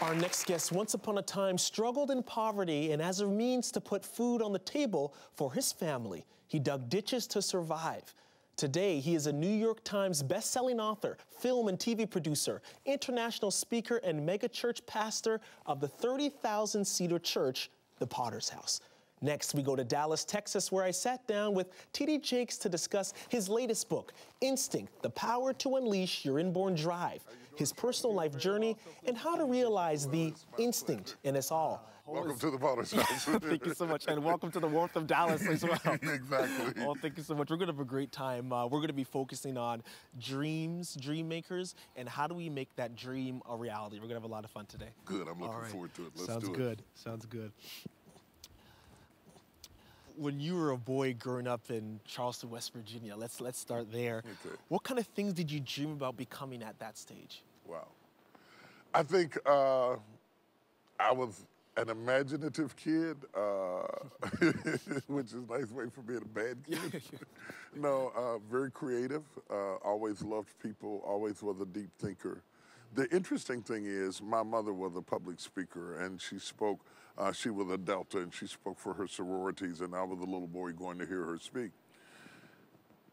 Our next guest, once upon a time, struggled in poverty, and as a means to put food on the table for his family, he dug ditches to survive. Today, he is a New York Times best-selling author, film and TV producer, international speaker, and megachurch pastor of the 30,000-seater church, the Potter's House. Next, we go to Dallas, Texas, where I sat down with T.D. Jakes to discuss his latest book, Instinct, The Power to Unleash Your Inborn Drive, his personal life journey, and how to realize the instinct in us all. Welcome to the Potter's House. Thank you so much, and welcome to the warmth of Dallas as well. Exactly. Oh, thank you so much. We're going to have a great time. We're going to be focusing on dreams, dream makers, and how do we make that dream a reality. We're going to have a lot of fun today. Good. I'm looking forward to it. Let's do it. Sounds good. Sounds good. When you were a boy growing up in Charleston, West Virginia, let's start there. Okay. What kind of things did you dream about becoming at that stage? Wow. I think I was an imaginative kid, which is a nice way for being a bad kid. No, very creative, always loved people, always was a deep thinker. The interesting thing is my mother was a public speaker, and she spoke, she was a Delta, and she spoke for her sororities, and I was a little boy going to hear her speak.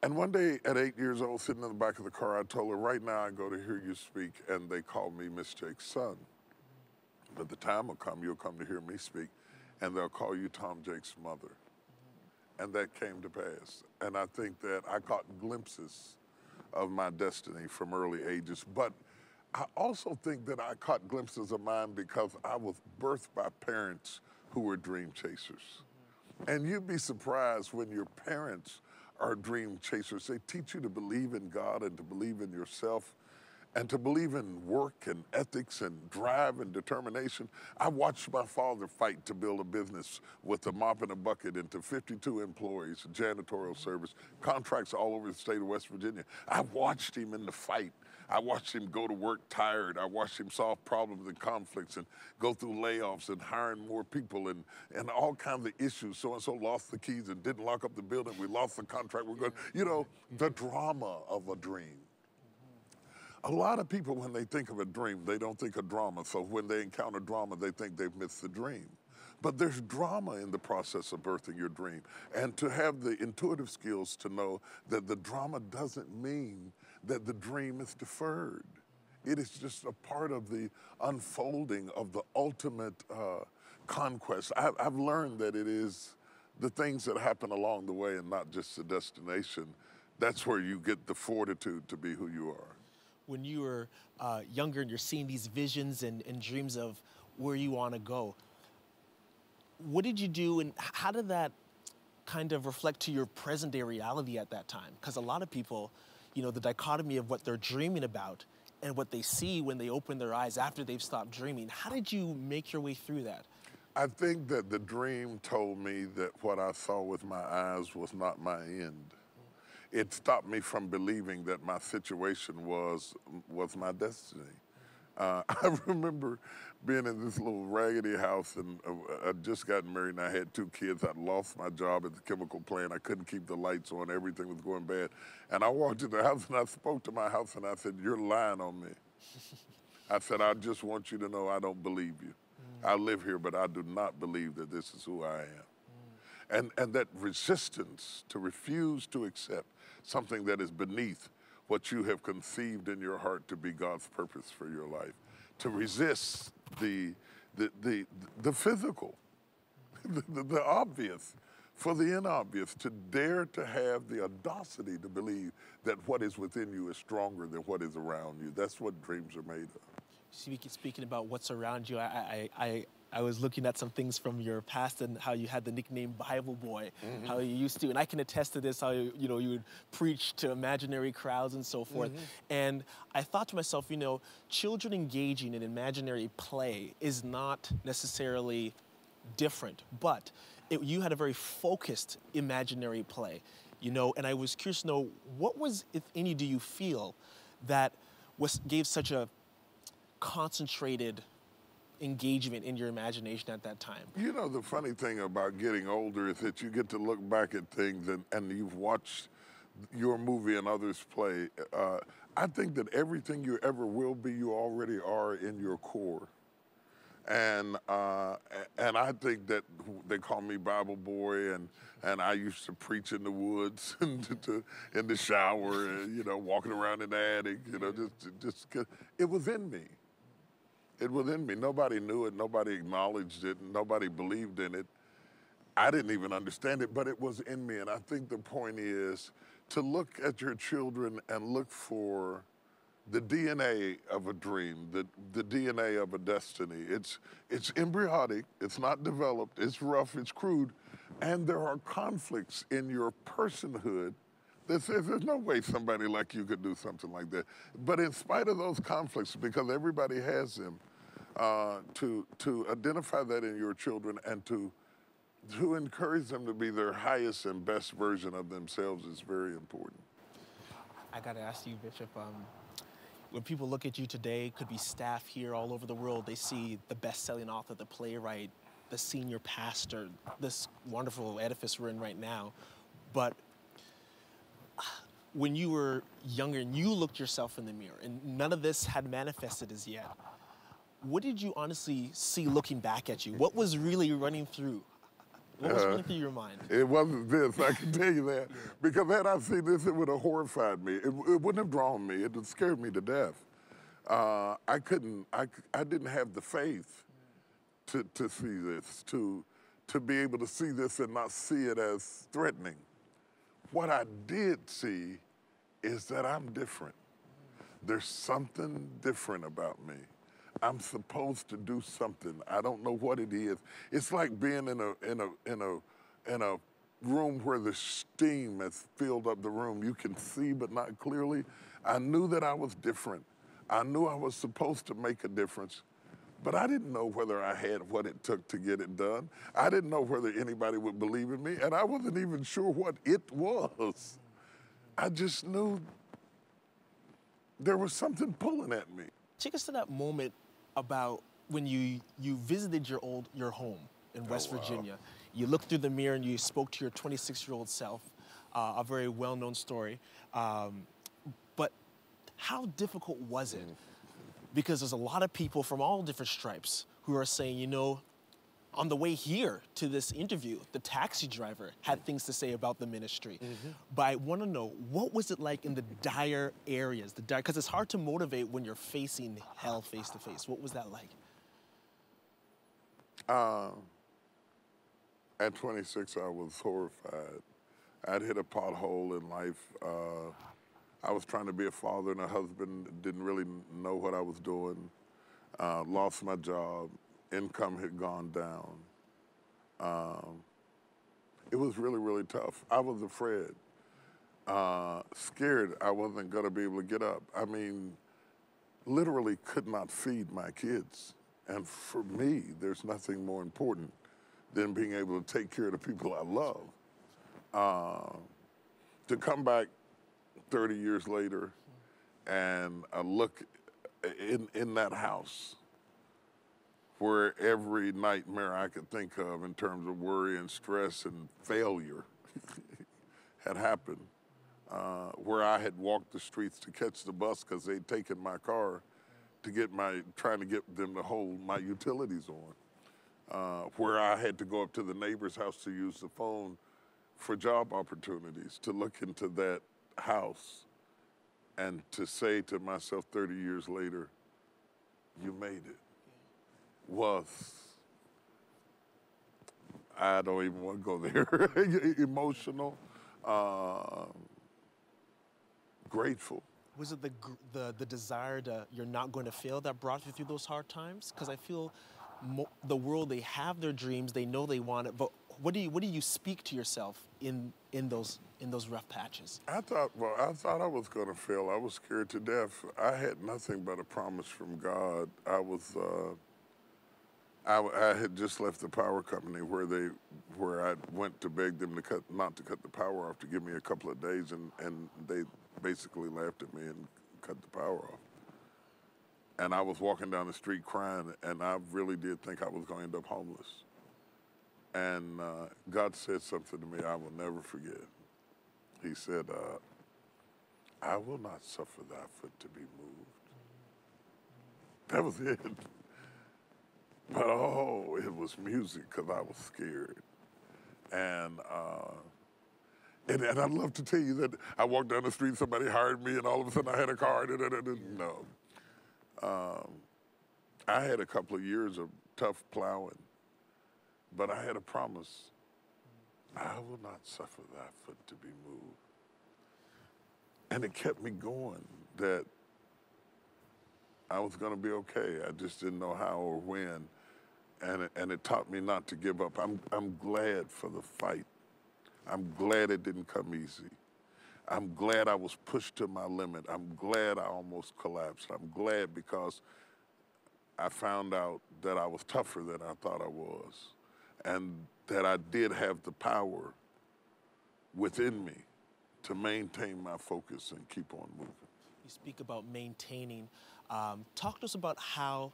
And one day at 8 years old, sitting in the back of the car, I told her, right now I go to hear you speak, and they call me Miss Jake's son. But the time will come, you'll come to hear me speak, and they'll call you Tom Jake's mother. And that came to pass. And I think that I caught glimpses of my destiny from early ages. But I also think that I caught glimpses of mine because I was birthed by parents who were dream chasers. And you'd be surprised when your parents are dream chasers. They teach you to believe in God and to believe in yourself and to believe in work and ethics and drive and determination. I watched my father fight to build a business with a mop and a bucket into 52 employees, janitorial service, contracts all over the state of West Virginia. I watched him in the fight. I watched him go to work tired. I watched him solve problems and conflicts and go through layoffs and hiring more people and all kinds of issues. So-and-so lost the keys and didn't lock up the building. We lost the contract. We're going, you know, the drama of a dream. A lot of people, when they think of a dream, they don't think of drama. So when they encounter drama, they think they've missed the dream. But there's drama in the process of birthing your dream. And to have the intuitive skills to know that the drama doesn't mean that the dream is deferred. It is just a part of the unfolding of the ultimate conquest. I've learned that it is the things that happen along the way and not just the destination. That's where you get the fortitude to be who you are. When you were younger and you're seeing these visions and dreams of where you want to go, what did you do and how did that kind of reflect to your present day reality at that time? Because a lot of people, you know, the dichotomy of what they're dreaming about and what they see when they open their eyes after they've stopped dreaming. How did you make your way through that? I think that the dream told me that what I saw with my eyes was not my end. It stopped me from believing that my situation was my destiny. I remember being in this little raggedy house, and I'd just gotten married, and I had 2 kids. I'd lost my job at the chemical plant. I couldn't keep the lights on. Everything was going bad. And I walked in the house, and I spoke to my house, and I said, "You're lying on me." I said, "I just want you to know I don't believe you. I live here, but I do not believe that this is who I am." And that resistance to refuse to accept something that is beneath what you have conceived in your heart to be God's purpose for your life, to resist the physical, the obvious for the inobvious, to dare to have the audacity to believe that what is within you is stronger than what is around you. That's what dreams are made of. Speaking about what's around you, I was looking at some things from your past and how you had the nickname Bible Boy, how you used to, and I can attest to this, how you would preach to imaginary crowds and so forth. And I thought to myself, you know, children engaging in imaginary play is not necessarily different, but you had a very focused imaginary play, you know, and I was curious to know what was, if any, do you feel that gave such a concentrated engagement in your imagination at that time? You know, the funny thing about getting older is that you get to look back at things and you've watched your movie and others play. I think that everything you ever will be, you already are in your core. And I think that they call me Bible boy, and I used to preach in the woods and in the shower, you know, walking around in the attic, you know, just 'cause it was in me. It was in me. Nobody knew it. Nobody acknowledged it. Nobody believed in it. I didn't even understand it, but it was in me. And I think the point is to look at your children and look for the DNA of a dream, the DNA of a destiny. It's embryonic, it's not developed, it's rough, it's crude, and there are conflicts in your personhood that says there's no way somebody like you could do something like that. But in spite of those conflicts, because everybody has them, to identify that in your children and to encourage them to be their highest and best version of themselves is very important. I got to ask you, Bishop, when people look at you today, could be staff here all over the world, they see the best-selling author, the playwright, the senior pastor, this wonderful edifice we're in right now. But when you were younger and you looked yourself in the mirror and none of this had manifested as yet, what did you honestly see looking back at you? What was really running through? What was running through your mind? It wasn't this, I can tell you that. Because had I seen this, it would have horrified me. It wouldn't have drawn me. It would have scared me to death. I didn't have the faith to see this, to be able to see this and not see it as threatening. What I did see is that I'm different. There's something different about me. I'm supposed to do something. I don't know what it is. It's like being in a room where the steam has filled up the room. You can see, but not clearly. I knew that I was different. I knew I was supposed to make a difference, but I didn't know whether I had what it took to get it done. I didn't know whether anybody would believe in me, and I wasn't even sure what it was. I just knew there was something pulling at me. Take us to that moment about when you visited your home in West Virginia. You looked through the mirror and you spoke to your 26-year-old self, a very well-known story. But how difficult was it? Because there's a lot of people from all different stripes who are saying, you know, on the way here to this interview, the taxi driver had things to say about the ministry. But I want to know, what was it like in the dire areas? Because it's hard to motivate when you're facing hell face to face. What was that like? At 26, I was horrified. I'd hit a pothole in life. I was trying to be a father and a husband, didn't really know what I was doing, lost my job. Income had gone down. It was really, really tough. I was afraid, scared I wasn't gonna be able to get up. I mean, literally could not feed my kids. And for me, there's nothing more important than being able to take care of the people I love. To come back 30 years later and look in that house, where every nightmare I could think of in terms of worry and stress and failure had happened, where I had walked the streets to catch the bus because they'd taken my car to trying to get them to hold my utilities on, where I had to go up to the neighbor's house to use the phone for job opportunities, to look into that house and to say to myself 30 years later, you made it. I don't even want to go there, emotional, grateful. Was it the desire you're not going to fail that brought you through those hard times? Because I feel the world, they have their dreams, they know they want it, but what do you speak to yourself in those rough patches? I thought I was going to fail. I was scared to death. I had nothing but a promise from God. I had just left the power company where I went to beg them not to cut the power off, to give me a couple of days, and they basically laughed at me and cut the power off. And I was walking down the street crying, and I really did think I was going to end up homeless. And God said something to me I will never forget. He said, I will not suffer thy foot to be moved. That was it. But oh, it was music because I was scared. And, and I'd love to tell you that I walked down the street, somebody hired me, and all of a sudden I had a car. No. I had a couple of years of tough plowing, but I had a promise. I will not suffer thy foot to be moved. And it kept me going, that I was going to be okay. I just didn't know how or when. And it taught me not to give up. I'm glad for the fight. I'm glad it didn't come easy. I'm glad I was pushed to my limit. I'm glad I almost collapsed. I'm glad because I found out that I was tougher than I thought I was, and that I did have the power within me to maintain my focus and keep on moving. You speak about maintaining. Talk to us about how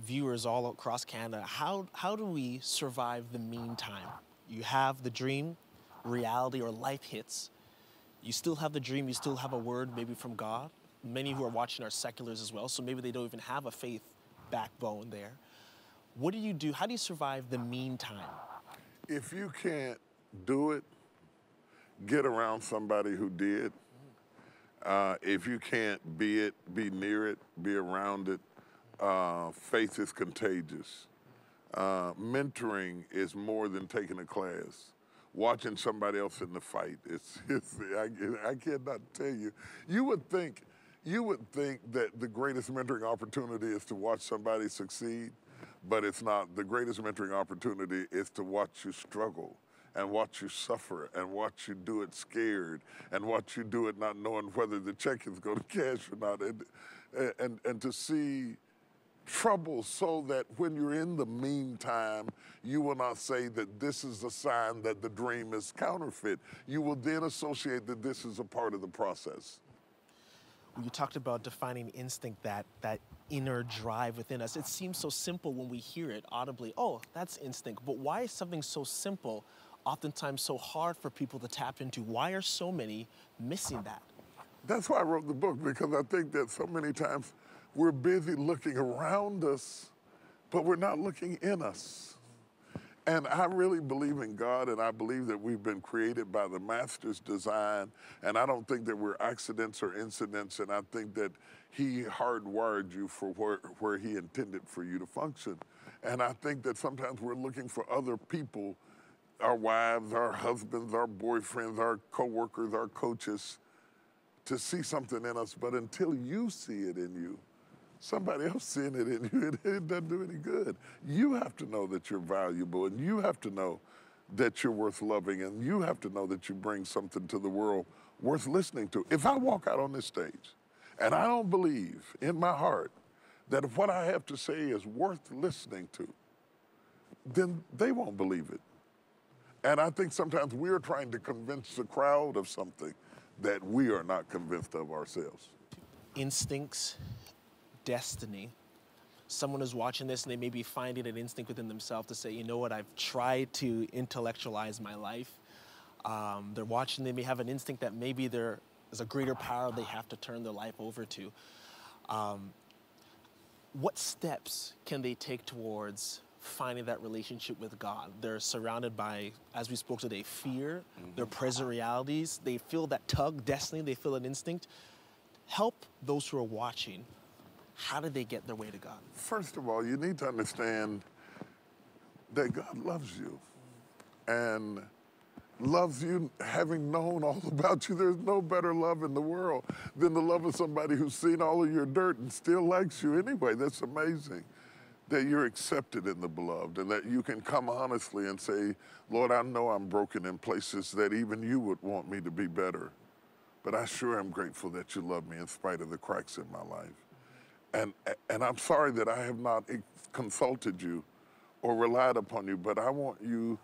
viewers all across Canada, how do we survive the meantime? You have the dream, reality or life hits. You still have the dream, you still have a word maybe from God. Many who are watching are seculars as well, so maybe they don't even have a faith backbone there. What do you do? How do you survive the meantime? If you can't do it, get around somebody who did. If you can't be it, be near it, be around it. Faith is contagious. Mentoring is more than taking a class. Watching somebody else in the fight, I cannot tell you. You would think that the greatest mentoring opportunity is to watch somebody succeed, but it's not. The greatest mentoring opportunity is to watch you struggle and watch you suffer and watch you do it scared and watch you do it not knowing whether the check is going to cash or not, and to see trouble so that when you're in the meantime, you will not say that this is a sign that the dream is counterfeit. You will then associate that this is a part of the process. You talked about defining instinct, that inner drive within us. It seems so simple when we hear it audibly. Oh, that's instinct. But why is something so simple oftentimes so hard for people to tap into? Why are so many missing that? That's why I wrote the book, because I think that so many times we're busy looking around us, but we're not looking in us. And I really believe in God, and I believe that we've been created by the Master's design, and I don't think that we're accidents or incidents, and I think that He hardwired you for where He intended for you to function. And I think that sometimes we're looking for other people, our wives, our husbands, our boyfriends, our coworkers, our coaches, to see something in us, but until you see it in you, somebody else seeing it in you, it doesn't do any good. You have to know that you're valuable, and you have to know that you're worth loving, and you have to know that you bring something to the world worth listening to. If I walk out on this stage and I don't believe in my heart that what I have to say is worth listening to, then they won't believe it. And I think sometimes we're trying to convince the crowd of something that we are not convinced of ourselves. Instincts, destiny. Someone is watching this and they may be finding an instinct within themselves to say, you know what, I've tried to intellectualize my life. They're watching, they may have an instinct that maybe there is a greater power they have to turn their life over to. What steps can they take towards finding that relationship with God? They're surrounded by, as we spoke today, fear, their present realities. They feel that tug, destiny, they feel an instinct. Help those who are watching. How do they get their way to God? First of all, you need to understand that God loves you and loves you having known all about you. There's no better love in the world than the love of somebody who's seen all of your dirt and still likes you anyway. That's amazing. That you're accepted in the beloved and that you can come honestly and say, Lord, I know I'm broken in places that even you would want me to be better, but I sure am grateful that you love me in spite of the cracks in my life. And I'm sorry that I have not consulted you or relied upon you, but I want you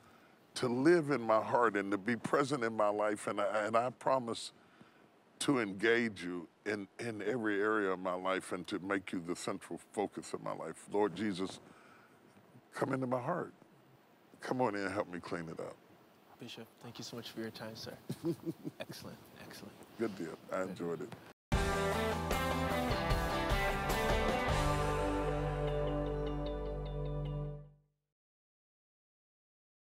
to live in my heart and to be present in my life, and I promise to engage you in every area of my life and to make you the central focus of my life. Lord Jesus, come into my heart. Come on in and help me clean it up. Bishop, thank you so much for your time, sir. Excellent, excellent. Good deal. I enjoyed it.